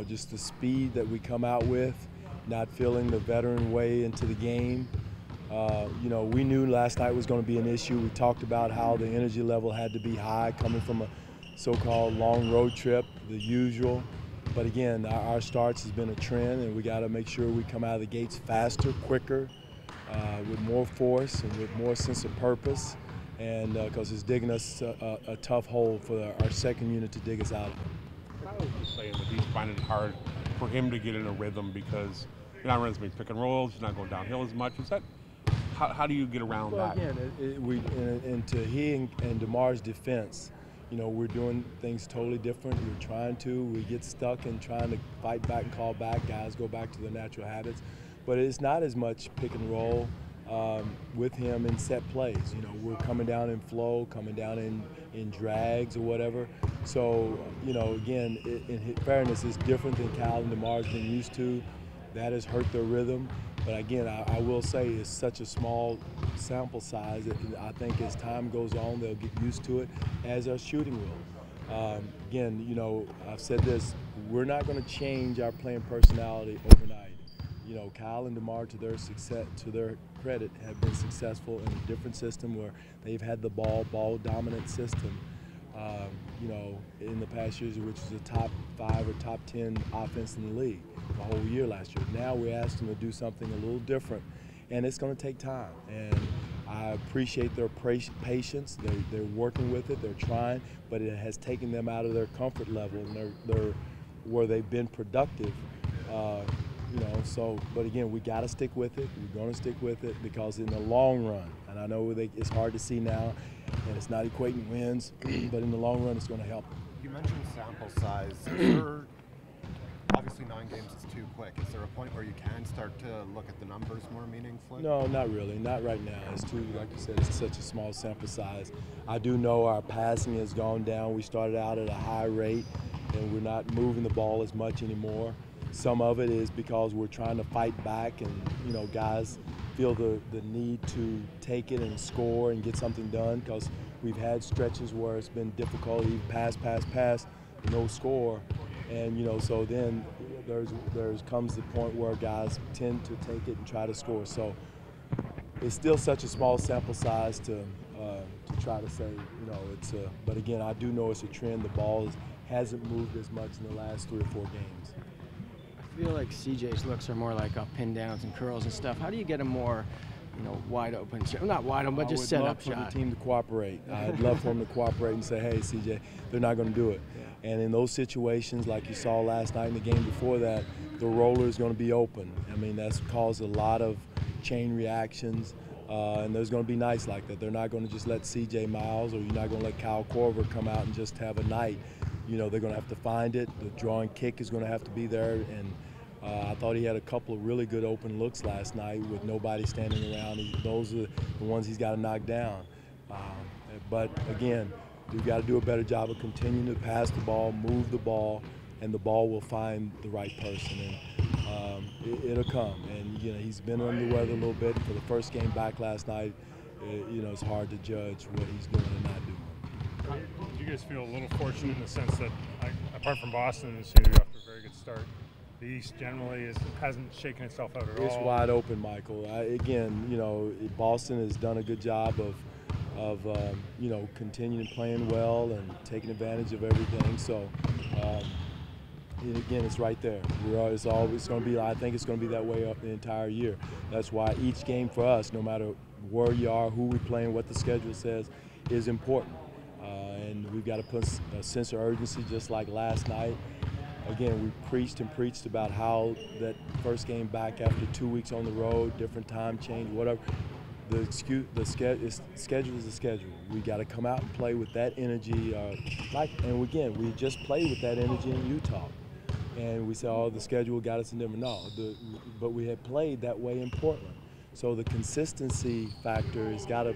just the speed that we come out with, not feeling the veteran way into the game. We knew last night was going to be an issue. We talked about how the energy level had to be high coming from a so-called long road trip, the usual. But again, our starts has been a trend, and we got to make sure we come out of the gates faster, quicker, with more force and with more sense of purpose, and because it's digging us a tough hole for our second unit to dig us out of. I was just saying that he's finding it hard for him to get in a rhythm because you're not running as many pick and rolls, you're not going downhill as much. Is that how do you get around that? Again, and to he and DeMar's defense, we're doing things totally different. We're trying to. We get stuck in trying to fight back and call back. Guys go back to their natural habits. But it's not as much pick and roll with him in set plays. We're coming down in flow, coming down in drags or whatever. So, again, in fairness, it's different than Cal and DeMar's been used to. That has hurt their rhythm. But again, I will say it's such a small sample size that I think as time goes on, they'll get used to it, as our shooting will. Again, I've said this, we're not going to change our playing personality overnight. Kyle and DeMar, to their credit, have been successful in a different system where they've had the ball dominant system, in the past years, which was a top 5 or top 10 offense in the league the whole year last year. Now we asked them to do something a little different, and it's going to take time. And I appreciate their patience. They're working with it. They're trying, but it has taken them out of their comfort level, and they're where they've been productive. But again, we got to stick with it. We're going to stick with it because in the long run, and I know it's hard to see now, and it's not equating wins, but in the long run, it's going to help. You mentioned sample size. Obviously 9 games is too quick. Is there a point where you can start to look at the numbers more meaningfully? No, not really. Not right now. It's too, like you said, it's such a small sample size. I do know our passing has gone down. We started out at a high rate, and we're not moving the ball as much anymore. Some of it is because we're trying to fight back, and guys feel the need to take it and score and get something done, because we've had stretches where it's been difficult, even pass, no score, and so then there's comes the point where guys tend to take it and try to score. So it's still such a small sample size to try to say it's a. But again, I do know it's a trend. The ball hasn't moved as much in the last 3 or 4 games. I feel like CJ's looks are more like pin downs and curls and stuff. How do you get him more, wide open? Not wide open, but just set up shot. I would love for the team to cooperate. I'd love for him to cooperate and say, hey, CJ, they're not going to do it. Yeah. And in those situations, like you saw last night in the game before that, the roller is going to be open. I mean, that's caused a lot of chain reactions, and there's going to be nights like that. They're not going to just let CJ Miles, or you're not going to let Kyle Korver come out and just have a night. They're going to have to find it. The drawing kick is going to have to be there, and I thought he had a couple of really good open looks last night with nobody standing around. Those are the ones he's got to knock down. But again, we've got to do a better job of continuing to pass the ball, move the ball, and the ball will find the right person. And it'll come. And he's been under the weather a little bit. For the first game back last night, it's hard to judge what he's doing and not doing. Do you guys feel a little fortunate in the sense that, apart from Boston, this year you're off to a very good start? The East generally hasn't shaken itself out at all. It's wide open, Michael. Boston has done a good job of continuing playing well and taking advantage of everything. So, again, it's right there. It's always going to be. I think it's going to be that way up the entire year. That's why each game for us, no matter where you are, who we're playing, what the schedule says, is important. And we've got to put a sense of urgency, just like last night. Again, we preached about how that first game back after 2 weeks on the road, different time change, whatever. The schedule is the schedule. We got to come out and play with that energy. And again, we just played with that energy in Utah. And we said, oh, the schedule got us in Denver. No, but we had played that way in Portland. So the consistency factor has got to,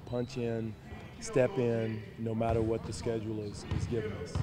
punch in, step in, no matter what the schedule is giving us.